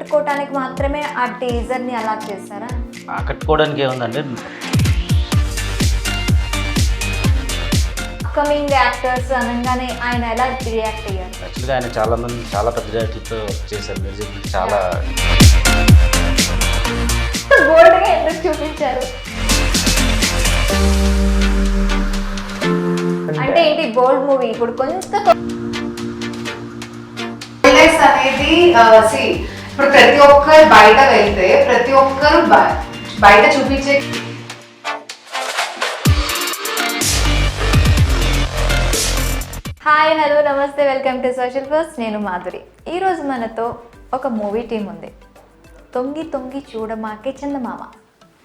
ఆకట్టుకోవటానికి మాత్రమే ఆ టీజర్ని అలా చేస్తారా? ఆకట్టుకోవడానికి ఏముందండి, అప్కమింగ్ యాక్టర్స్ అనగానే ఆయన ఎలా రియాక్ట్ అయ్యారు? యాక్చువల్గా ఆయన చాలా పెద్ద డైరెక్టర్లతో వర్క్ చేశారు. మీరు చెప్పినట్టు చాలా బోల్డ్గా ఎందుకు చూపించారు? అంటే ఏంటి బోల్డ్ మూవీ ఇప్పుడు కొంత అనేది ఇప్పుడు ప్రతి ఒక్కరు బయట వెళ్తే ప్రతి ఒక్కరు బయట చూపించే హాయ్ హలో నమస్తే, వెల్కమ్ టు సోషల్ పోస్ట్. నేను మాధురి. ఈరోజు మనతో ఒక మూవీ టీం ఉంది. తొంగి తొంగి చూడమాకే చందమామ.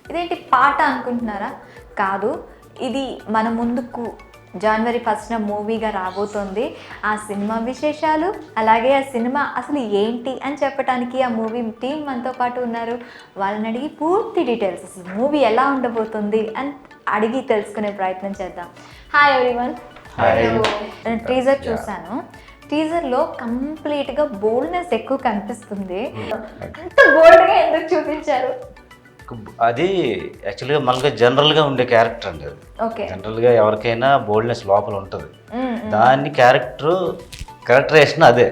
ఇదేంటి పాట అనుకుంటున్నారా? కాదు, ఇది మన ముందుకు జనవరి 1న మూవీగా రాబోతోంది. ఆ సినిమా విశేషాలు, అలాగే ఆ సినిమా అసలు ఏంటి అని చెప్పడానికి ఆ మూవీ టీం మనతో పాటు ఉన్నారు. వాళ్ళని అడిగి పూర్తి డీటెయిల్స్, అసలు మూవీ ఎలా ఉండబోతుంది అని అడిగి తెలుసుకునే ప్రయత్నం చేద్దాం. Hi everyone. టీజర్ చూసాను. టీజర్లో కంప్లీట్గా బోల్డ్నెస్ ఎక్కువ కనిపిస్తుంది. అంత బోల్డ్గా ఎందుకు చూపించారు? అది యాక్చువల్గా మనకి జనరల్గా ఉండే క్యారెక్టర్ అండి. అది ఓకే, జనరల్గా ఎవరికైనా బోల్డ్నెస్ లోపల ఉంటుంది. దాన్ని క్యారెక్టరేషన్ అదే.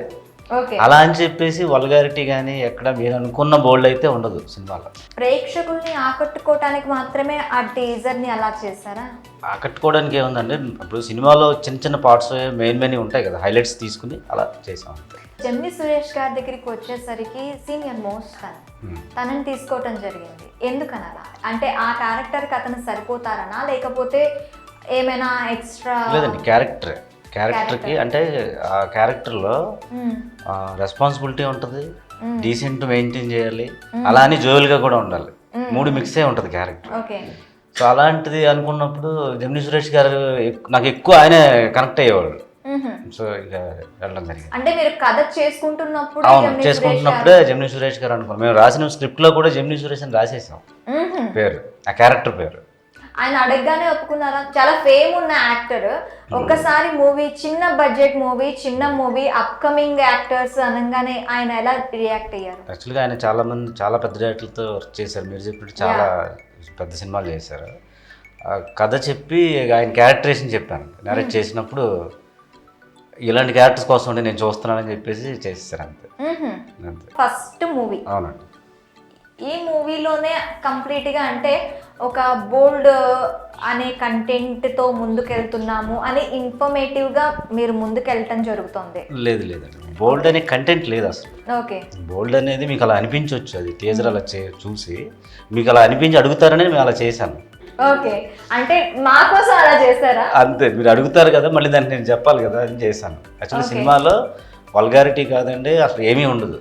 ఓకే, అలా అని చెప్పేసి వల్గారిటీ కానీ ఎక్కడ మీరు అనుకున్న బోల్డ్ అయితే ఉండదు సినిమాలో. ప్రేక్షకుల్ని ఆకట్టుకోవటానికి మాత్రమే ఆ టీజర్ని అలా చేస్తారా? ఆకట్టుకోవడానికి ఏముందండి, ఇప్పుడు సినిమాలో చిన్న చిన్న పార్ట్స్ మెయిన్ ఉంటాయి కదా, హైలైట్స్ తీసుకుని అలా చేసాం. జెమినీ సురేష్ గారి దగ్గరికి వచ్చేసరికి సీనియర్ మోస్ట్ తనని తీసుకోవటం జరిగింది. ఎందుకని అలా? అంటే ఆ క్యారెక్టర్కి అతను సరిపోతారనా, లేకపోతే ఏమైనా ఎక్స్ట్రా? లేదండి, క్యారెక్టర్కి అంటే ఆ క్యారెక్టర్లో రెస్పాన్సిబిలిటీ ఉంటుంది, డీసెంట్ మెయింటైన్ చేయాలి, అలా అని జోయల్గా కూడా ఉండాలి. మూడు మిక్స్ అయి ఉంటుంది క్యారెక్టర్. ఓకే, సో అలాంటిది అనుకున్నప్పుడు జెమినీ సురేష్ గారు నాకు ఎక్కువ ఆయనే కనెక్ట్ అయ్యేవాళ్ళు. సో ఇక వెళ్ళడం జరిగింది. అంటే మీరు కథ చేసుకుంటున్నప్పుడు చేసుకుంటున్నప్పుడే జెమినీ సురేష్ గారు అనుకున్నాం. మేము రాసిన స్క్రిప్ట్లో కూడా జెమినీ సురేష్ అని రాసేసాం పేరు, ఆ క్యారెక్టర్ పేరు. ఆయన అడగగానే ఒప్పుకున్నారా? చాలా ఫేమ్ ఉన్న యాక్టర్, ఒక్కసారి మూవీ, చిన్న బడ్జెట్ మూవీ, చిన్న మూవీ, అప్కమింగ్ యాక్టర్స్ అనగానే ఆయన ఎలా రియాక్ట్ అయ్యారు? యాక్చువల్గా ఆయన చాలా పెద్ద డైరెక్టర్లతో వర్క్ చేశారు. మీరు చెప్పినట్టు చాలా పెద్ద సినిమాలు చేశారు. కథ చెప్పి ఆయన క్యారెక్టరేషన్ చెప్పాను. నరేట్ చేసినప్పుడు ఇలాంటి క్యారెక్టర్స్ కోసం ఉండి నేను చూస్తున్నానని చెప్పేసి చేసేసారు. అంతే. First movie. అవునండి. ఈ మూవీలోనే కంప్లీట్గా అంటే ఒక బోల్డ్ అనే కంటెంట్తో ముందుకెళ్తున్నాము అని ఇన్ఫర్మేటివ్గా మీరు ముందుకెళ్ళటం జరుగుతుంది. లేదండి, బోల్డ్ అనే కంటెంట్ లేదు అసలు. ఓకే, బోల్డ్ అనేది మీకు అలా అనిపించవచ్చు, అది టీజర్ అలా చూసి మీకు అలా అనిపించి అడుగుతారని మేము అలా చేశాను. ఓకే, అంటే మా కోసం అలా చేశారా? అంతే, మీరు అడుగుతారు కదా, మళ్ళీ దాన్ని నేను చెప్పాలి కదా అని చేశాను. యాక్చువల్లీ సినిమాలో వల్గారిటీ కాదండి, అసలు ఏమీ ఉండదు.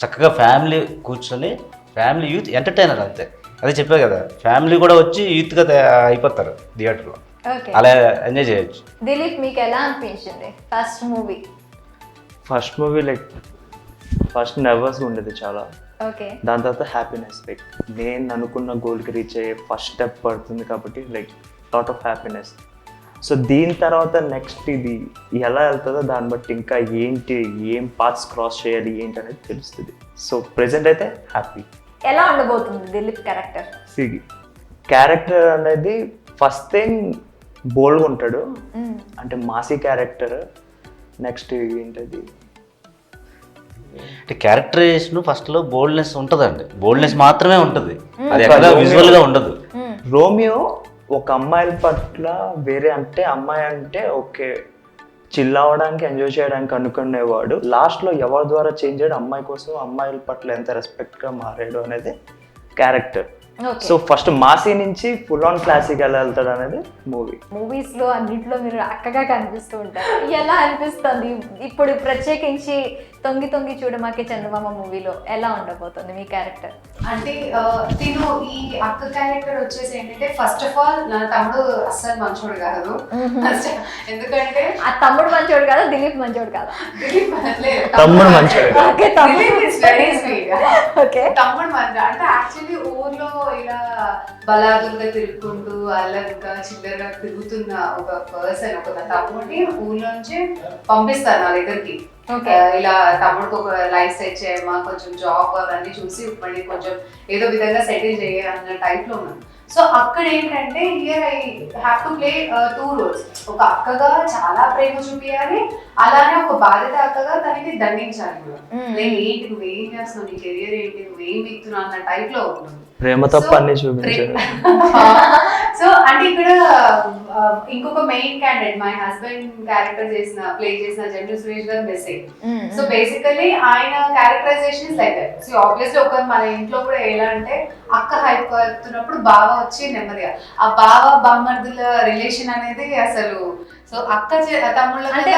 చక్కగా ఫ్యామిలీ కూర్చొని, ఫ్యామిలీ యూత్ ఎంటర్టైనర్ అంతే. అదే చెప్పా కదా, ఫ్యామిలీ కూడా వచ్చి యూత్గా అయిపోతారు థియేటర్లో, అలా ఎంజాయ్ చేయొచ్చు. దిలీప్, మీకు ఎలా అనిపించింది ఫస్ట్ మూవీ? ఫస్ట్ నర్వస్గా ఉండేది చాలా. ఓకే, దాని తర్వాత హ్యాపీనెస్, నేను అనుకున్న గోల్కి రీచ్ అయ్యే ఫస్ట్ స్టెప్ పడుతుంది కాబట్టి లాట్ ఆఫ్ హ్యాపీనెస్. సో దీని తర్వాత నెక్స్ట్ ఇది ఎలా వెళ్తుందో దాన్ని బట్టి ఇంకా ఏం పాత్స్ క్రాస్ చేయాలి ఏంటి అనేది తెలుస్తుంది. సో ప్రెజెంట్ అయితే హ్యాపీ. ఎలా ఉండబోతుంది దిలీప్ క్యారెక్టర్? క్యారెక్టర్ అనేది ఫస్ట్ థింగ్ బోల్డ్గా ఉంటాడు, అంటే మాసీ క్యారెక్టర్. నెక్స్ట్ ఏంటది అంటే క్యారెక్టరైజేషన్ ఫస్ట్లో బోల్డ్నెస్ ఉంటుందండి, బోల్డ్నెస్ మాత్రమే ఉంటుంది, అది ఎక్కడ విజువల్గా ఉండదు. రోమియో ఒక అమ్మాయిల పట్ల వేరే, అంటే అమ్మాయి అంటే ఓకే చిల్ అవ్వడానికి ఎంజాయ్ చేయడానికి అనుకునేవాడు, లాస్ట్లో ఎవరి ద్వారా చేంజ్ అయ్యాడు, అమ్మాయి కోసం అమ్మాయిల పట్ల ఎంత రెస్పెక్ట్గా మారాడు అనేది క్యారెక్టర్. సో ఫస్ట్ మాసీ నుంచి ఫుల్ ఆన్ క్లాసిక్ ఎలా వెళ్తాడు అనేది మూవీస్లో అన్నింటిలో మీరు అక్కగా కనిపిస్తూ ఉంటారు. ఎలా అనిపిస్తుంది ఇప్పుడు ప్రత్యేకించి తొంగి తొంగి చూడమాకే చందమామ మూవీలో ఎలా ఉండబోతుంది మీ క్యారెక్టర్? అంటే తిను ఈ అక్క క్యారెక్టర్ వచ్చేసి ఏంటంటే, ఫస్ట్ ఆఫ్ ఆల్ నా తమ్ముడు అస్సలు మంచోడు కాదు. ఎందుకంటే ఆ తమ్ముడు మంచోడు కాదా, దిలీప్ మంచోడు కాదా? తమ్ముడు మంచోడు. తమ్ముడు మంచి అంటే యాక్చువల్లీ ఊర్లో ఇలా బలాదులుగా తిరుగుకుంటూ అల్లగా చిల్లరగా తిరుగుతున్న ఒక పర్సన్, ఒక తమ్ముడిని ఊళ్ళోంచి పంపిస్తారు నా దగ్గరికి. ఇలా తమ్ముడికి ఒక లైఫ్ సెట్ చేయమ్మా, కొంచెం జాబ్ అవన్నీ చూసి మళ్ళీ కొంచెం ఏదో విధంగా సెటిల్ చేయాలన్న టైప్ లో ఉన్నాను. సో అక్కడ ఏంటంటే here I have to play 2 roles. ఒక అక్కగా చాలా ప్రేమ చూపించాలి, అలానే ఒక బాధ్యత అక్కగా తనని దండించాలి కూడా. లైక్ ఏంటి నువ్వేం చేస్తున్నావు, నీ కెరియర్ ఏంటి, నువ్వేం ఎక్కుతున్నావు అన్న టైప్ లో ఉంటుంది. ప్రేమ తప్ప అన్ని చూపించారు. సో అంటే ఇక్కడ ఇంకొక main candidate my husband character play చేసిన జంటూ Suresh garu message. So basically ఆయన characterization is like that. So obviously ఒక మన ఇంట్లో కూడా ఎలా అంటే అక్క హైప్ అవుతున్నప్పుడు బావ వచ్చి నెమ్మదిగా ఆ బావ బామ్మర్దుల రిలేషన్ అనేది అసలు సో అక్క తమ్ముళ్ళ అంటే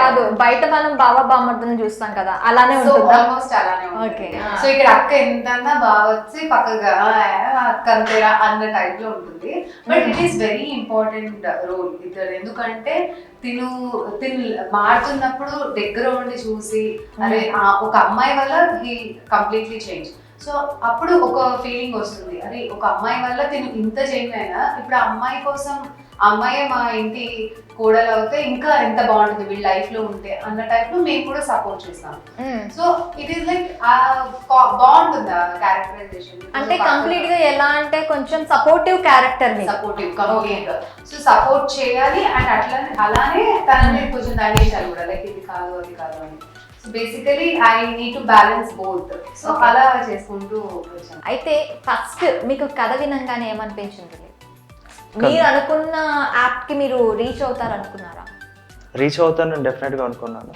కాదు, బయట మనం బావ బామ్మర్దులను చూస్తాం కదా, అలానే ఉంటుంది. ఆల్మోస్ట్ అలానే ఉంటుంది. సో ఇక్కడ అక్క ఎంతన్నా బావ వచ్చి పక్కగా అక్క అంతేరా అన్న టైప్ లో ఉంటుంది. But it is very important role ఇద్దరు. ఎందుకంటే తిను మారుతున్నప్పుడు దగ్గర ఉండి చూసి అరే ఒక అమ్మాయి వల్ల హీ కంప్లీట్లీ చేంజ్. సో అప్పుడు ఒక ఫీలింగ్ వస్తుంది, అరే ఒక అమ్మాయి వల్ల తిను ఇంత చేంజ్ అయినా ఇప్పుడు ఆ అమ్మాయి కోసం అమ్మాయే మా ఇంటి కోడలు అవుతే ఇంకా ఎంత బాగుంటుంది వీళ్ళ లైఫ్ లో ఉంటే అన్న టైప్ లో మేము కూడా సపోర్ట్ చేస్తాం. సో ఇట్ ఈస్ లైక్ బాగుంటుంది ఆ క్యారెక్టరైజేషన్. అంటే కంప్లీట్ గా ఎలా అంటే కొంచెం సపోర్టివ్ క్యారెక్టర్, సపోర్టివ్ కంప్లీట్ గా. సో సపోర్ట్ చేయాలి అండ్ అలానే తనని కొంచెం దండించాలి కూడా, లైక్ ఇది కాదు అది కాదు అని. So basically I need to balance both. So అలా చేసుకుంటూ వచ్చాను. అయితే ఫస్ట్ మీకు కథ వినంగానే ఏమనిపించింది? మీరు అనుకున్న యాప్ కి మీరు రీచ్ అవుతారు అనుకున్నారా? రీచ్ అవుతానని డెఫినెట్గా అనుకున్నాను.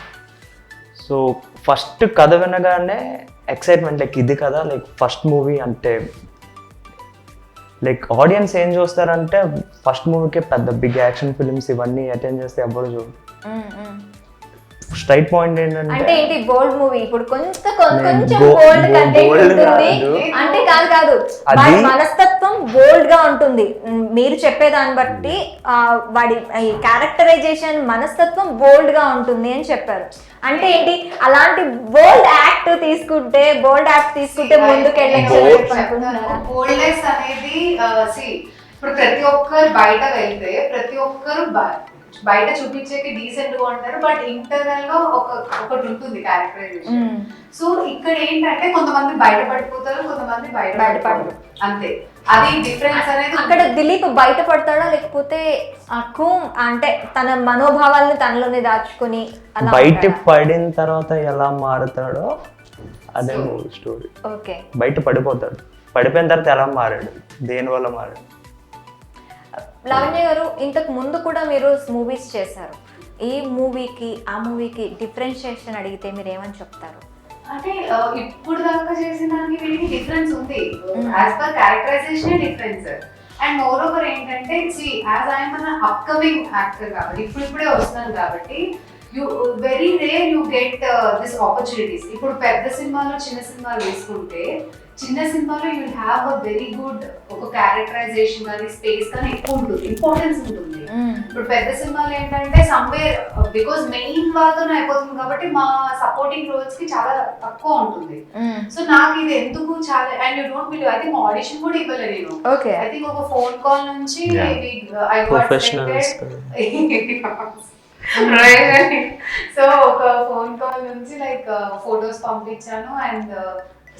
సో ఫస్ట్ కథ వినగానే ఎక్సైట్మెంట్, లైక్ ఇది కదా, లైక్ ఫస్ట్ మూవీ అంటే లైక్ ఆడియన్స్ ఏం చూస్తారంటే ఫస్ట్ మూవీకే పెద్ద బిగ్ యాక్షన్ ఫిల్మ్స్ ఇవన్నీ అటెండ్ చేస్తే ఎవ్వరు చూడు. స్ట్రైట్ పాయింట్ అంటే ఏంటి బోల్డ్ మూవీ ఇప్పుడు కొంచెం బోల్డ్ కంటెంట్ ఉంటుంది అంటే కాదు వాడి మనస్తత్వం బోల్డ్ గా ఉంటుంది. మీరు చెప్పేదాన్ని బట్టి వాడి క్యారెక్టరైజేషన్ మనస్తత్వం బోల్డ్ గా ఉంటుంది అని చెప్పారు. అంటే ఏంటి అలాంటి బోల్డ్ యాక్ట్ తీసుకుంటే ముందుకు బోల్డ్నెస్ అనేది ఇప్పుడు ప్రతి ఒక్కరు బయట వెళ్తే ప్రతి ఒక్కరు బయట చూపించేకి డీసెంట్ గా ఉంటారు, బట్ ఇంటర్నల్ గా ఒకటి ఉంటుంది క్యారెక్టరైజేషన్. సో ఇక్కడ ఏంటంటే కొంతమంది బయట పడిపోతారు, కొంతమంది బయటపడరు, అంతే. అది డిఫరెన్స్ అనేది. అక్కడ దిలీప్ బయటపడతాడా లేకపోతే అంటే తన మనోభావాలను తనలోనే దాచుకొని బయట పడిన తర్వాత ఎలా మారుతాడో అదే మూవీ స్టోరీ. ఓకే, బయట పడిపోతాడు, పడిపోయిన తర్వాత ఎలా మారాడు, దేని వల్ల మారాడు. లావణ్య గారు, ఇంతకు ముందు కూడా మీరు మూవీస్ చేశారు. ఈ మూవీకి ఆ మూవీకి డిఫరెన్షియేషన్ అడిగితే మీరు ఏమని చెప్తారు? అంటే ఇప్పుడు దాకా చేసిన దానికి వీటికి డిఫరెన్స్ ఉంది. As per characterization difference. And moreover ఏంటంటే as I'm an upcoming actor కాబట్టి ఇప్పుడిప్పుడే వస్తున్నాను కాబట్టి very rare you get this opportunities. ఇప్పుడు పెద్ద సినిమాలు చిన్న సినిమాలు వేసుకుంటే చిన్న సినిమాలో you have a very good ఒక క్యారెక్టరైజేషన్ కానీ స్పేస్ కానీ ఎక్కువ ఉంటుంది, ఇంపార్టెన్స్ ఉంటుంది. ఇప్పుడు పెద్ద సినిమాలు ఏంటంటే సమ్వేర్ బికాస్ మెయిన్ వాళ్ళతోనే అయిపోతుంది కాబట్టి మా సపోర్టింగ్ రోల్స్ కి చాలా తక్కువ ఉంటుంది. సో నాకు ఇది ఎందుకు చాలా and you don't believe I think audition కూడా ఇవ్వలేదు నేను. ఐ థింక్ ఒక ఫోన్ కాల్ నుంచి ఐ గాట్ సో ఒక ఫోన్ కాల్ నుంచి లైక్ ఫొటోస్ పంపించాను and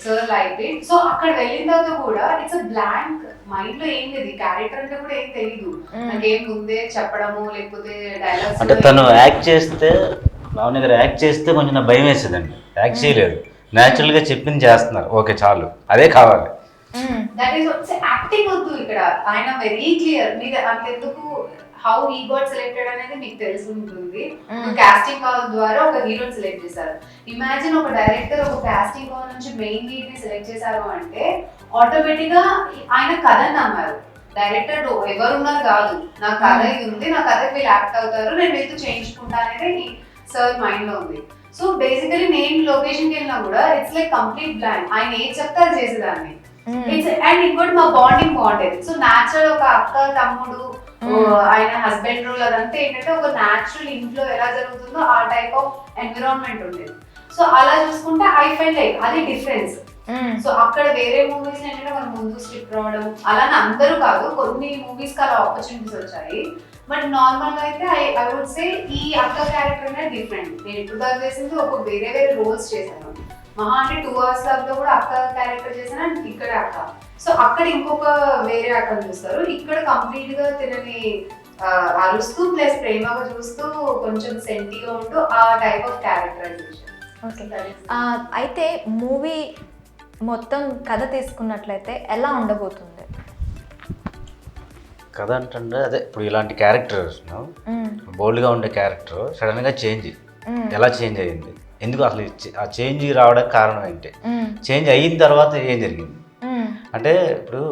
sir like it. So అక్కడ వెళ్ళిన తర్వాత కూడా ఇట్స్ అ బ్లాంక్ మైండ్ లో ఏం లేదు, క్యారెక్టర్ అంటే కూడా ఏం తెలీదు నాకేం ముందే చెప్పడము లేకపోతే డైలాగ్స్. అంటే తను యాక్ట్ చేస్తే లావణ్య గారు యాక్ట్ చేస్తే కొంచెం నా భయం వేసేదండి. యాక్ట్ చేయలేదు, న్యాచురల్ గా చెప్పింది చేస్తున్నారు, ఓకే చాలు అదే కావాలి. దట్ ఈస్ యాక్టింగ్ వద్దు ఇక్కడ. ఆయన వెరీ క్లియర్. మీరు అంతెందుకు హౌ హీ గాట్ సెలెక్టెడ్ అనేది మీకు తెలిసి ఉంటుంది. కాస్టింగ్ కాల్ ద్వారా ఒక హీరోని సెలెక్ట్ చేశారు. ఇమాజిన్ ఒక డైరెక్టర్ ఒక కాస్టింగ్ కాల్ నుంచి మెయిన్ లీడ్ ని సెలెక్ట్ చేశారు అంటే ఆటోమేటిక్ గా ఆయన కథని నమ్మారు. డైరెక్టర్ ఎవరున్నారు కాదు, నా కథ ఇది ఉంది, నా కథకి వీళ్ళు యాక్ట్ అవుతారు, నేను వీళ్ళతో చేయించుకుంటా అనేది సార్ మైండ్ లో ఉంది. సో బేసికలీ నేను లొకేషన్కి వెళ్ళినా కూడా ఇట్స్ లైక్ కంప్లీట్ బ్లాంక్. ఆయన ఏం చెప్తే అది చేసేదాన్ని. అండ్ ఇంకోటి మా బాండింగ్ బాగుండేది. సో న్యాచురల్ ఒక అక్క తమ్ముడు ఆయన హస్బెండ్ రోల్ అదంతా ఏంటంటే ఒక న్యాచురల్ ఇంట్లో ఎలా జరుగుతుందో ఆ టైప్ ఆఫ్ ఎన్విరాన్మెంట్ ఉండేది. సో అలా చూసుకుంటే ఐ ఫెల్ లైక్ అది డిఫరెన్స్. సో అక్కడ వేరే మూవీస్ ఏంటంటే మన ముందు స్క్రిప్ట్ రావడం అలానే అందరూ కాదు, కొన్ని మూవీస్ కి అలా ఆపర్చునిటీస్ వచ్చాయి. బట్ నార్మల్ గా అయితే ఐ వుడ్ సే ఈ అక్క క్యారెక్టర్ అనేది డిఫరెంట్. నేను ఇప్పుడు దాకా చేసింది ఒక వేరే వేరే రోల్స్ చేశాను. మహా అంటే 2 hours లో కూడా అక్క క్యారెక్టర్ చేశాను అండ్ ఇక్కడ అక్క. సో అక్కడ ఇంకొక వేరే అక్కని చూస్తారు, ఇక్కడ కంప్లీట్ గా తినని అరుస్తూ ప్లస్ ప్రేమగా చూస్తూ కొంచెం సెంటిగా ఉంటూ ఆ టైప్ ఆఫ్ క్యారెక్టరైజేషన్. ఓకే, అయితే మూవీ మొత్తం కథ తీసుకున్నట్లయితే ఎలా ఉండబోతుంది? కథ అంటే అదే ఇప్పుడు ఇలాంటి క్యారెక్టర్ బోల్డ్గా ఉండే క్యారెక్టర్ సడన్గా చేంజ్ ఎలా చేంజ్ అయ్యింది, ఎందుకు అసలు ఆ చేంజ్ రావడానికి కారణం ఏంటి, చేంజ్ అయిన తర్వాత ఏం జరిగింది అంటే ఇప్పుడు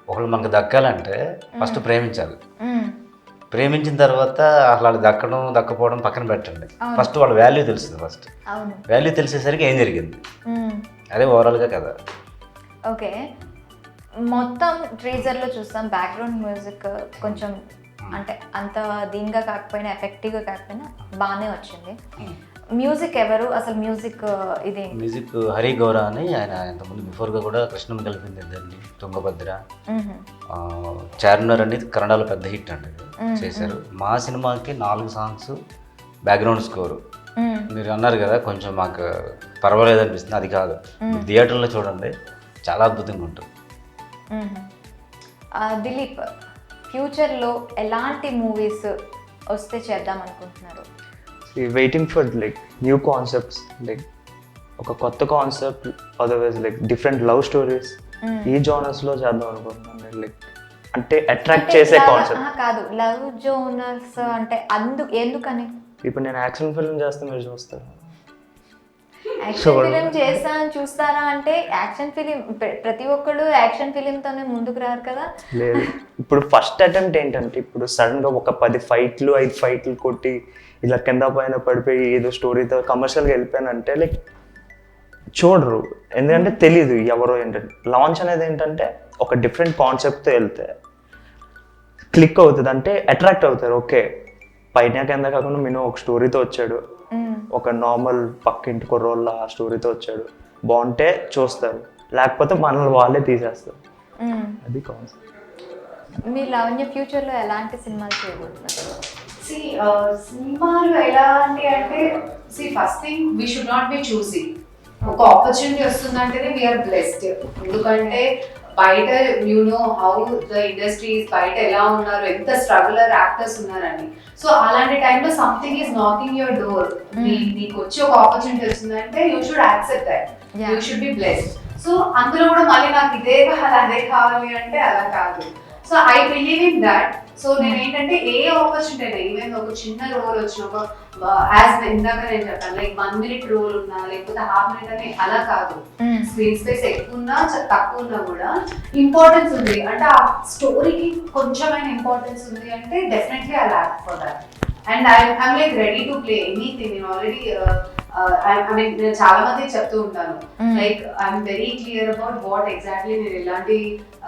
ఒకళ్ళు మనకు దక్కాలంటే ఫస్ట్ ప్రేమించాలి. ప్రేమించిన తర్వాత అసలు వాళ్ళు దక్కడం దక్కపోవడం పక్కన పెట్టండి, ఫస్ట్ వాళ్ళ వాల్యూ తెలుస్తుంది. ఫస్ట్ వాల్యూ తెలిసేసరికి ఏం జరిగింది, అదే ఓవరాల్గా కదా. ఓకే, మొత్తం ట్రీజర్లో చూస్తాం బ్యాక్గ్రౌండ్ మ్యూజిక్ కొంచెం అంటే అంత దీనిగా కాకపోయినా ఎఫెక్టివ్గా కాకపోయినా బాగానే వచ్చింది. మ్యూజిక్ ఎవరు అసలు? మ్యూజిక్ ఇది మ్యూజిక్ హరి గౌరా అని, ఆయన ఇంతకుముందు బిఫోర్గా కూడా కృష్ణను కలిపింది ఇద్దరిని, తుంగభద్ర, చార్మినార్ అనేది కన్నడలో పెద్ద హిట్ అండి చేశారు. మా సినిమాకి 4 సాంగ్స్ బ్యాక్గ్రౌండ్ స్కోరు. మీరు అన్నారు కదా కొంచెం మాకు పర్వాలేదు అనిపిస్తుంది, అది కాదు, థియేటర్లో చూడండి చాలా అద్భుతంగా ఉంటుంది. దిలీప్, ఫ్యూచర్లో ఎలాంటి మూవీస్ వస్తే చేద్దాం అనుకుంటున్నారు? Waiting for like new concepts, like ఒక కొత్త concept, otherwise like different love stories ఈ జానర్స్లో చేద్దాం అనుకుంటున్నాను. లైక్ అంటే అట్రాక్ట్ చేసే కాన్సెప్ట్ కాదు, లవ్ జోనర్స్ అంటే ఎందుకని? ఇప్పుడు నేను యాక్షన్ ఫిల్మ్ చేస్తే మీరు చూస్తారు, యాక్షన్ ఫిలిం చేస్తాను చూస్తారా అంటే యాక్షన్ ఫిలిం ప్రతి ఒక్కళ్ళు యాక్షన్ ఫిలింతోనే ముందుకు రారు కదా. లేదు, ఇప్పుడు ఫస్ట్ అటెంప్ట్ ఏంటంటే ఇప్పుడు సడన్గా ఒక 10 ఫైట్లు 5 ఫైట్లు కొట్టి ఇలా కింద పైన పడిపోయి ఏదో స్టోరీతో కమర్షియల్గా వెళ్ళిపోయానంటే లైక్ చూడరు, ఎందుకంటే తెలీదు ఎవరో ఏంటంటే. లాంచ్ అనేది ఏంటంటే ఒక డిఫరెంట్ కాన్సెప్ట్తో వెళ్తే క్లిక్ అవుతుంది, అంటే అట్రాక్ట్ అవుతారు. ఓకే, పైన కింద కాకుండా మినిమం ఒక స్టోరీతో వచ్చాడు, ఒక నార్మల్ పక్కింటి కుర్రోళ్ళ ఆ స్టోరీతో వచ్చాడు, బాగుంటే చూస్తారు, లేకపోతే మనల్ని వాళ్ళే తీసేస్తారు. అది కాన్సెప్ట్. మీ లావణ్య ఫ్యూచర్లో ఎలాంటి సినిమాలు చేయబోతున్నారు? సినిమాలు ఎలాంటి అంటే first thing we should not be choosy. ఒక ఆపర్చునిటీ వస్తుందంటేనే వీఆర్ బ్లెస్డ్. ఎందుకంటే బయట హౌ ద ఇండస్ట్రీస్ బయట ఎలా ఉన్నారు, ఎంత స్ట్రగులర్ యాక్టర్స్ ఉన్నారని. సో అలాంటి టైంలో something is knocking your door, నీకు వచ్చి ఒక ఆపర్చునిటీ వచ్చిందంటే you should accept that, you should be blessed. So అందులో కూడా మళ్ళీ నాకు ఇదే కావాలి అదే కావాలి అంటే అలా కాదు. So I believe in that. So నేను ఏంటంటే ఏ ఆపర్చునిటీ అయినా, ఈవెన్ ఒక చిన్న రోల్ వచ్చిన ఒక యాజ్ ఇందాక నేను చెప్పాను లైక్ 1 minute రోల్ ఉన్నా లేకపోతే ½ minute అని అలా కాదు, స్క్రీన్ స్పేస్ ఎక్కువ ఉన్నా తక్కువ ఉన్నా కూడా ఇంపార్టెన్స్ ఉంది అంటే ఆ స్టోరీకి కొంచెమైన ఇంపార్టెన్స్ ఉంది అంటే definitely I act for that. And I'm like ready to play anything. నేను ఆల్రెడీ నేను చాలా మంది చెప్తూ ఉంటాను like I'm very clear about what exactly నేను ఎలాంటి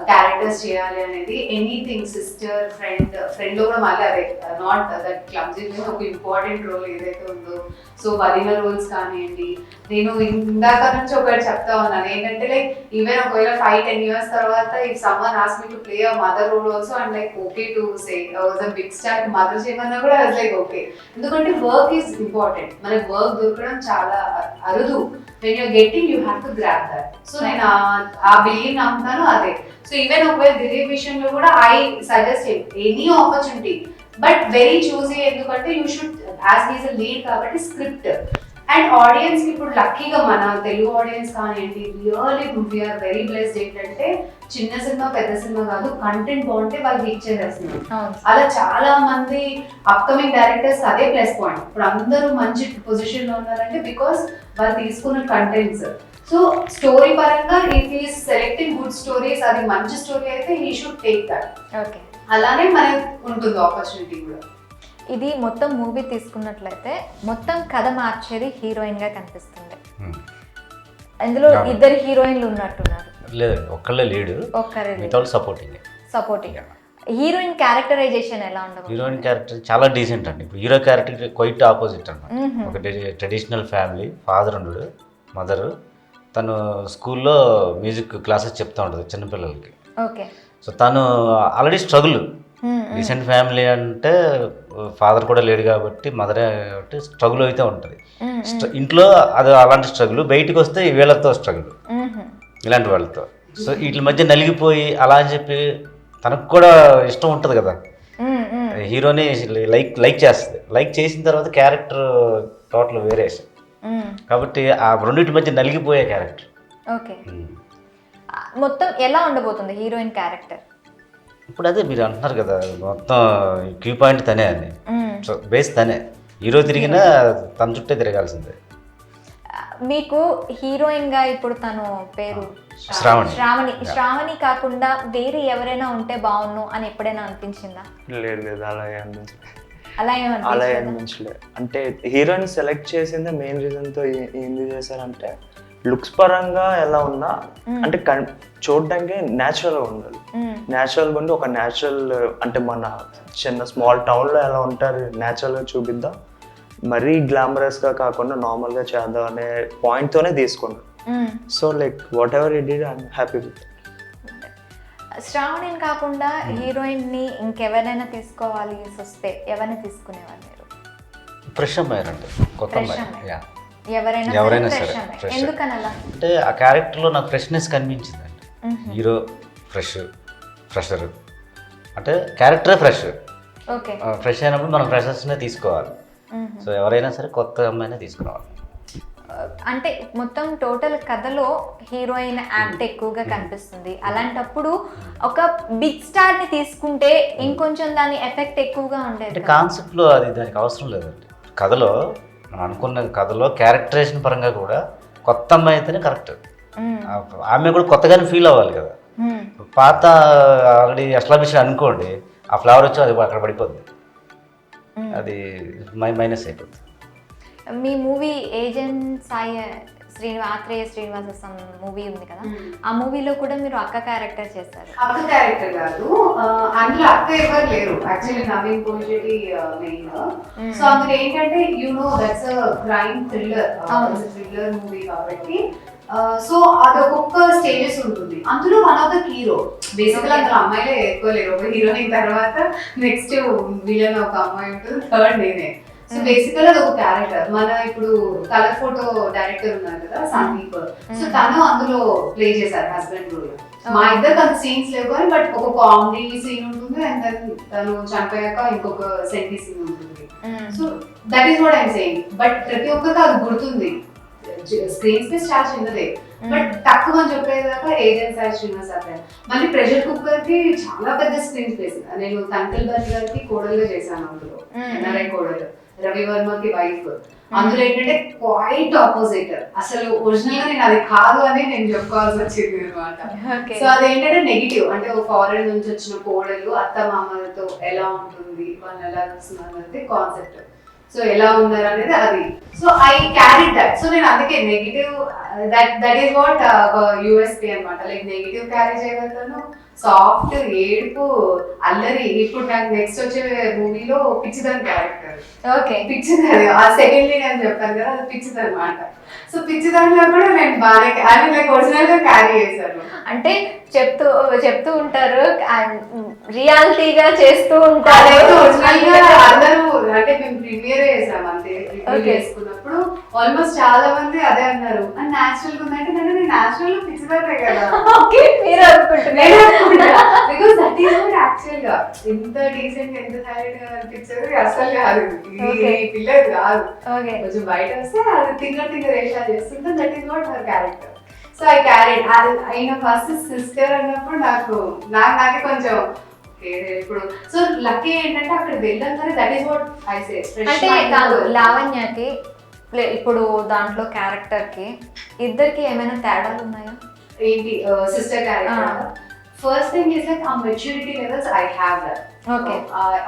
క్యారెక్టర్స్ చేయాలి అనేది. ఎనీథింగ్ సిస్టర్ ఫ్రెండ్ లో కూడా మళ్ళీ అదే నాట్ దట్ క్లమ్జీ, ఒక ఇంపార్టెంట్ రోల్ ఏదైతే ఉందో. సో వదిన రోల్స్ కానివ్వండి, నేను ఇందాక నుంచి ఒకటి చెప్తా ఉన్నాను ఏంటంటే లైక్ ఈవెన్ ఒకవేళ 5-10 years తర్వాత if someone ask me to play a mother role also and like okay to say was a big star mother చేయమన్నా కూడా ఐ వాజ్ లైక్ ఓకే. ఎందుకంటే వర్క్ ఈజ్ ఇంపార్టెంట్, మనకి వర్క్ దొరకడం చాలా అరుదు. when you're getting you have to grab that. So నేను ఆ believe నమ్ముతాను అదే. సో ఈవెన్ ఒకవేళ దిలీప్ విషయంలో కూడా I suggest any opportunity but very choosy. ఎందుకంటే you should as he's a lead కాబట్టి స్క్రిప్ట్ అండ్ ఆడియన్స్ ఇప్పుడు లక్కీగా మన తెలుగు ఆడియన్స్ కానివ్వండి రియల్లీ వీఆర్ వెరీ బ్లెస్డ్. ఏంటంటే చిన్న సినిమా పెద్ద సినిమా కాదు, కంటెంట్ బాగుంటే వాళ్ళకి ఇచ్చేసేస్తున్నారు. అలా చాలా మంది అప్కమింగ్ డైరెక్టర్స్ అదే ప్లస్ పాయింట్. ఇప్పుడు అందరూ మంచి పొజిషన్ లో ఉన్నారంటే బికాస్ వాళ్ళు తీసుకున్న కంటెంట్స్. సో స్టోరీ పరంగా if is selecting good stories, అది మంచి స్టోరీ అయితే he should take that. Okay, అలానే మనకు ఉంటుంది ఆపర్చునిటీ కూడా. ఇది మొత్తం మూవీ తీసుకున్నట్లయితే మొత్తం కథ మార్చేది హీరోయిన్ గా కనిపిస్తుంది. ఇందులో 2 హీరోయిన్లు ఉన్నట్టున్నారు. లేదండి, ఒక్కళ్ళే లీడు, ఒక్కరే వితౌట్ సపోర్టింగ్. హీరోయిన్ క్యారెక్టరైజేషన్ ఎలా ఉండదు? హీరోయిన్ క్యారెక్టర్ చాలా డీసెంట్ అండి. ఇప్పుడు హీరో క్యారెక్టర్ క్వైట్ ఆపోజిట్ అనమాట. ఒక ట్రెడిషనల్ ఫ్యామిలీ, ఫాదర్ ఉండడు, మదరు, తను స్కూల్లో మ్యూజిక్ క్లాసెస్ చెప్తూ ఉంటుంది చిన్నపిల్లలకి. ఓకే. సో తను ఆల్రెడీ స్ట్రగుల్, రీసెంట్ ఫ్యామిలీ అంటే ఫాదర్ కూడా లేడు కాబట్టి మదరే కాబట్టి స్ట్రగుల్ అయితే ఉంటుంది. ఇంట్లో అది అలాంటి స్ట్రగుల్, బయటికి వస్తే వీళ్ళతో స్ట్రగుల్, ఇలాంటి వాళ్ళతో. సో వీటి మధ్య నలిగిపోయి అలా అని చెప్పి తనకు కూడా ఇష్టం ఉంటుంది కదా, హీరోని లైక్ చేస్తుంది. లైక్ చేసిన తర్వాత క్యారెక్టర్ టోటల్ వేరియేషన్ కాబట్టి ఆ రెండింటి మధ్య నలిగిపోయే క్యారెక్టర్. ఓకే. మొత్తం ఎలా ఉండబోతుంది హీరోయిన్ క్యారెక్టర్? ఇప్పుడు అదే మీరు అంటున్నారు కదా, మొత్తం క్యూ పాయింట్ తనే అని. సో బేస్ తనే, హీరో తిరిగినా తన చుట్టే తిరగాల్సిందే. మీకు హీరోయిన్ గా ఇప్పుడు తను పేరు శ్రావణి కాకుండా వేరే ఎవరైనా ఉంటే బాగున్ను అని ఎప్పుడైనా అనిపించిందా? లేదు అలాగే అనిపించలేదు. అలా అనిపించలేదు. అంటే హీరోయిన్ సెలెక్ట్ చేసిందే మెయిన్ రీజన్తో ఏంది చేశారంటే లుక్స్ పరంగా ఎలా ఉన్నా అంటే చూడడానికి న్యాచురల్గా ఉండాలి. న్యాచురల్గా ఉండి ఒక న్యాచురల్ అంటే మన చిన్న స్మాల్ టౌన్లో ఎలా ఉంటారు న్యాచురల్గా చూపిద్దాం, మరీ గ్లామరస్గా కాకుండా నార్మల్గా చేద్దాం అనే పాయింట్తోనే తీసుకున్నాను. So like whatever it did I'm happy with. శ్రావణిని కాకుండా హీరోయిన్ ని ఇంకెవరైనా తీసుకోవాలి వస్తే ఎవరిని తీసుకునేవారు మీరు? ఫ్రెష్ అమ్మాయినండి, కొత్త అమ్మాయి, ఎవరైనా సరే. ఎందుకని అలా? అంటే ఆ క్యారెక్టర్లో నాకు ఫ్రెష్నెస్ కనిపించిందండి. హీరో ఫ్రెషర్ అంటే క్యారెక్టరే ఫ్రెష్. ఓకే. ఫ్రెష్ అయినప్పుడు మనం ఫ్రెషర్స్నే తీసుకోవాలి. సో ఎవరైనా సరే కొత్త అమ్మాయినే తీసుకురావాలి. అంటే మొత్తం టోటల్ కథలో హీరోయిన్ యాక్ట్ ఎక్కువగా కనిపిస్తుంది. అలాంటప్పుడు ఒక బిగ్ స్టార్ ని తీసుకుంటే ఇంకొంచెం దాని ఎఫెక్ట్ ఎక్కువగా ఉండేది. కాన్సెప్ట్లో అది దానికి అవసరం లేదండి. కథలో మనం అనుకున్న కథలో క్యారెక్టరేషన్ పరంగా కూడా కొత్త అమ్మాయి అయితేనే కరెక్ట్. ఆమె కూడా కొత్తగానే ఫీల్ అవ్వాలి కదా. పాత ఆల్రెడీ ఎస్టాబ్లిష్ అనుకోండి, ఆ ఫ్లవర్ వచ్చి అది అక్కడ పడిపోద్ది, అది మైనస్ అయిపోతుంది. మీ movie agent Sai Athreya Srinivasa movie ఉంది కదా, ఆ మూవీలో కూడా మీరు అక్క క్యారెక్టర్ చేస్తారు. అక్క క్యారెక్టర్ కాదు, అందులో అక్క ఎవరు లేరు. Actually Naveen Poshetti main. So అందులో ఏంటంటే దట్స్ క్రైమ్ థ్రిల్లర్ మూవీ కాబట్టి సో అది ఒక్కొక్క స్టేజెస్ ఉంటుంది. అందులో వన్ ఆఫ్ ద హీరో బేసికల్ అందులో అమ్మాయిలే ఎక్కువ లేరు. ఒక హీరోయిన్ తర్వాత నెక్స్ట్ విలన్ ఒక అమ్మాయి ఉంటుంది, థర్డ్ నేనే. సో బేసికల్ అది ఒక క్యారెక్టర్. మన ఇప్పుడు కలర్ ఫోటో డైరెక్టర్ ఉన్నారు కదా సందీప్, సో తను అందులో ప్లే చేశారు హస్బెండ్ రోల్. మా ఇద్దరు అంత సీన్స్ లేవు కానీ బట్ ఒక కామెడీ సీన్ ఉంటుంది అండ్ దెన్ తను చనిపోయాక ఇంకొక సెంటీ సీన్ ఉంటుంది. So that is what I'm saying. But ప్రతి ఒక్కరికి అది గుర్తుంది. స్క్రీన్ స్పేస్ చాలా చిన్నదే బట్ తక్కువ అని చెప్పేదాకా ఏజెంట్ సాయి శ్రీనివాస్ అక్కడ. మళ్ళీ ప్రెషర్ కుక్కర్ కి చాలా పెద్ద స్క్రీన్ స్పేస్. నేను తంకల్ బర్రి గారికి కోడలుగా చేశాను అందులో, ఎన్ఆర్ఐ కోడలు, రవి వర్మకి వైఫ్. అందులో ఏంటంటే క్వైట్ ఆపోజిట్. అసలు ఒరిజినల్ గా నేను అది కాదు అని నేను చెప్పుకోవాల్సి వచ్చింది అనమాట. సో అదేంటంటే నెగిటివ్, అంటే ఒక ఫారెన్ నుంచి వచ్చిన కోడలు అత్త మామలతో ఎలా ఉంటుంది, వాళ్ళు ఎలా చూస్తున్నారు అనేది కాన్సెప్ట్. సో ఎలా ఉన్నారు అనేది అది. So I carry that. So నేను అందుకే negative, that is what USP అనమాట. లైక్ నెగిటివ్ క్యారీ చేయగలుగుతాను, సాఫ్ట్, ఏడుపు, అల్లరి. ఇప్పుడు నాకు నెక్స్ట్ వచ్చే మూవీలో పిచ్చిదని క్యారెక్టర్. ఓకే, పిచ్చిదని ఆ సెకండ్ లీడ్ అని చెప్పాను కదా, అది పిచ్చిది అనమాట. సో పిచ్చిదానిలో కూడా నేను బాగా అది లైక్ ఒరిజినల్ గా క్యారీ చేశాను. అంటే చెప్తూ ఉంటారు, రియాలిటీగా చేస్తూ ఉంటారు. ఒరిజినల్ గా అందరూ అంటే మేము ప్రీమియర్ చేసాం అంతే. ప్రీమియర్ చేసుకున్నప్పుడు ఆల్మోస్ట్ చాలా మంది అదే అన్నారు, అని న్యాచురల్ గా ఉందంటే నేను న్యాచురల్ పిచ్చిదానే కదా. మీరు అనుకుంటున్నారు because that is what actual గా ఎంత డీసెంట్ ఎంత సైలెంట్ గా అనిపించేది అసలు కాదు. ఈ పిల్లలు కాదు, కొంచెం బయట వస్తే అది తింగర్ రేషా చేస్తుంటే that is what her character. So I carried. ఆయన ఫస్ట్ సిస్టర్ అన్నప్పుడు నాకే కొంచెం ఇప్పుడు. సో లక్కీ ఏంటంటే అక్కడ వెళ్ళాలి, that is what I say. అంటే కాదు, లావణ్యకి ఇప్పుడు దాంట్లో క్యారెక్టర్ కి ఇద్దరికి ఏమైనా తేడాలు ఉన్నాయా? ఏంటి sister character? First thing is like a maturity levels I have that. Okay.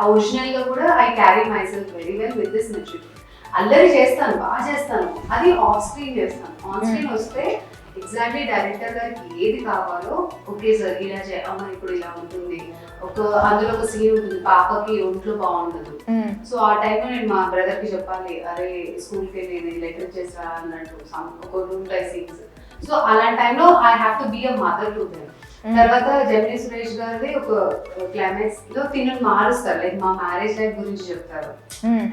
Original గా కూడా I carry myself very well with this maturity. అల్లరి చేస్తాను, బాగా చేస్తాను, అది ఆఫ్ స్క్రీన్ చేస్తాను. ఆన్ స్క్రీన్ వస్తే ఎగ్జాక్ట్లీ డైరెక్టర్ గారికి ఏది కావాలో, ఓకే సార్ ఇలా అమ్మ ఇప్పుడు ఇలా ఉంటుంది, అందులో ఒక సీన్ ఉంటుంది పాపకి ఒంట్లో బాగుండదు. సో ఆ టైంలో నేను మా బ్రదర్ కి చెప్పాలి, అరే స్కూల్కి వెళ్ళి లెటర్ చేసా అన్నట్టు ఒక రూమ్ టై సీన్స్. సో అలాంటి టైంలో I have to be a mother to them. తర్వాత జమినీ సురేష్ గారిది ఒక క్లైమాక్స్ లో తిను మారుస్తారు, లైక్ మా మ్యారేజ్ లైఫ్ గురించి చెప్తారు.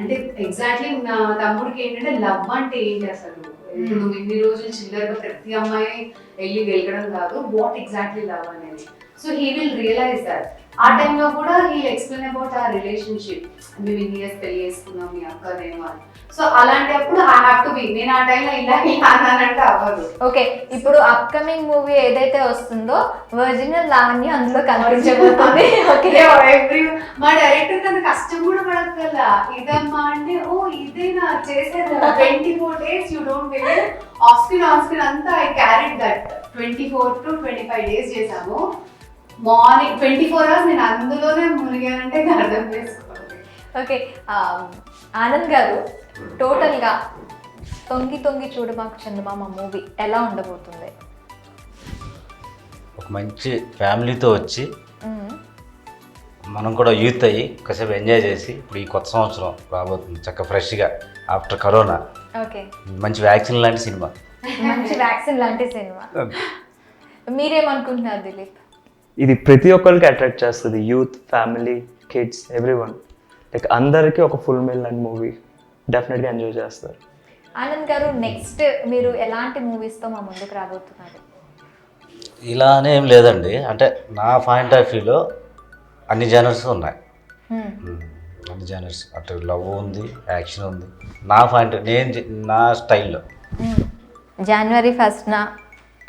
అంటే ఎగ్జాక్ట్లీ నా తమ్ముడికి ఏంటంటే లవ్ అంటే ఏంటి అసలు, ఇప్పుడు నువ్వు ఇన్ని రోజులు చిల్లరగా ప్రతి అమ్మాయి వెళ్ళి గెలకడం కాదు, వాట్ ఎగ్జాక్ట్లీ లవ్ అనేది. So he will realize that. ఆ టైంలో కూడా హీ ఎక్స్ప్లెయిన్ అబౌట్ ఆ రిలేషన్షిప్, మేము ఇన్ని ఇయర్స్ పెళ్లి చేసుకున్నాం మీ అక్క నేను అని. సో అలాంటప్పుడు ఐ హ్యావ్ టు బి, నేను ఆ టైంలో ఇలా అన్నానంటే అవ్వదు. ఓకే, ఇప్పుడు అప్కమింగ్ మూవీ ఏదైతే వస్తుందో ఒరిజినల్ లావణ్య అందులో కనిపించబోతుంది. ఓకే, మా డైరెక్టర్ అంత కష్టం కూడా పడక్కల్లా, ఇదమ్మా అంటే ఓ ఇదేనా చేసేది 24 days you don't believe, off screen అంతా I carried that 24 to 25 days చేసాము. మార్నింగ్ 24 hours నేను అందులోనే మునిగానంటే అర్థం చేసుకోవాలి. ఓకే, ఆనంద్ గారు టోటల్గా తొంగి తొంగి చూడమాకు చందమామ మూవీ ఎలా ఉండబోతుంది? ఒక మంచి ఫ్యామిలీతో వచ్చి మనం కూడా యూత్ అయ్యి కాసేపు ఎంజాయ్ చేసి, ఇప్పుడు ఈ కొత్త సంవత్సరం రాబోతుంది చక్కగా ఫ్రెష్గా ఆఫ్టర్ కరోనా, ఓకే, మంచి వ్యాక్సిన్ లాంటి సినిమా. మంచి వ్యాక్సిన్ లాంటి సినిమా. మీరేమనుకుంటున్నారు దిలీప్? ఇది ప్రతి ఒక్కరికి అట్రాక్ట్ చేస్తుంది, youth, family, kids, everyone. Like అందరికీ ఒక ఫుల్ మీల్ అండ్ మూవీ డెఫినెట్గా ఎంజాయ్ చేస్తారు. ఆనంద్ గారు నెక్స్ట్ మీరు ఎలాంటి మూవీస్తో మా ముందుకు రాబోతున్నారు? ఇలానే ఏం లేదండి, అంటే నా పాయింట్ ఆఫ్ వ్యూలో అన్ని జనర్స్ ఉన్నాయి. అన్ని జనర్స్, అటు లవ్ ఉంది, యాక్షన్ ఉంది. నా పాయింట్, నా స్టైల్లో January 1st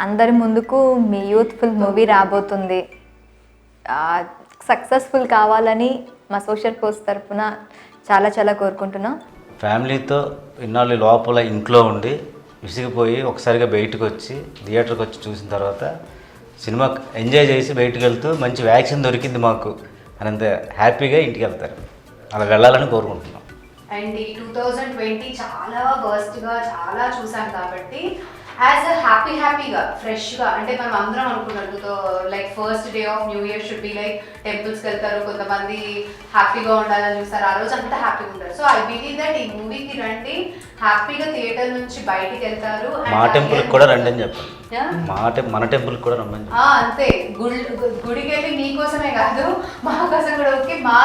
అందరి ముందుకు మీ యూత్ఫుల్ మూవీ రాబోతుంది. సక్సెస్ఫుల్ కావాలని మా సోషల్ పోస్ట్ తరఫున చాలా చాలా కోరుకుంటున్నాం. ఫ్యామిలీతో ఇన్నాళ్ళు లోపల ఇంట్లో ఉండి విసిగిపోయి ఒకసారిగా బయటకు వచ్చి థియేటర్కి వచ్చి చూసిన తర్వాత సినిమా ఎంజాయ్ చేసి బయటకు వెళ్తూ మంచి వ్యాక్సిన్ దొరికింది మాకు అనంత హ్యాపీగా ఇంటికి వెళ్తారు. అలా వెళ్ళాలని కోరుకుంటున్నాం. అండ్ ఈ 2020 చాలా వర్స్ట్గా చాలా చూసాం కాబట్టి యాజ్ అ హ్యాపీగా ఫ్రెష్గా, అంటే మనం అందరం అనుకున్నట్టు like first day of new year should be like టెంపుల్స్కి వెళ్తారు, కొంతమంది హ్యాపీగా ఉండాలని చూస్తారు, ఆ రోజు అంతా హ్యాపీగా ఉంటారు. సో ఐ బిలీవ్ దట్ ఈ మూవీకి రండి, హ్యాపీగా థియేటర్ నుంచి బయటికి వెళ్తారు. మా టెంపుల్కి కూడా రండి అని చెప్పండి, మన టెంపుల్కి కూడా రమ్మని. అంతే, గుడికి వెళ్ళి మీకోసమే కాదు మా కోసం కూడా ఓకే, మా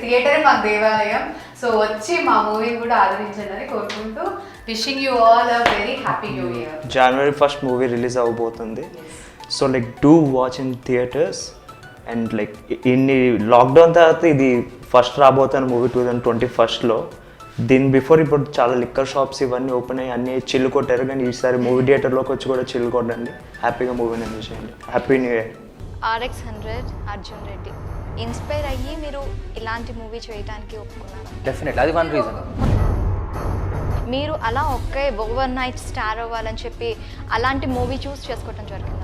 థియేటరే మాకు దేవాలయం. సో వచ్చి మా మూవీని కూడా ఆదరించండి అని కోరుకుంటూ wishing you all a very happy new year. January 1st movie release అవబోతుంది. So like do watch in theatres. And like ఇన్ని లాక్డౌన్ తర్వాత ఇది ఫస్ట్ రాబోతున్న మూవీ 2021లో. దీని బిఫోర్ ఇప్పుడు చాలా లిక్కర్ షాప్స్ ఇవన్నీ ఓపెన్ అయ్యి అన్నీ చిల్లు కొట్టారు, కానీ ఈసారి మూవీ థియేటర్లోకి వచ్చి కూడా చిల్లు కొట్టండి, హ్యాపీగా మూవీని ఎంజాయ్ చేయండి. Happy new year. RX100 Arjun Reddy inspire అయ్యి మీరు ఇలాంటి మూవీ చేయడానికి ఒప్పుకున్నారు? డెఫినెట్లీ, అది 1 రీజన్. మీరు అలా ఒకే ఓవర్ నైట్ స్టార్ అవ్వాలని చెప్పి అలాంటి మూవీ చూస్ చేసుకోవటం జరిగిందా?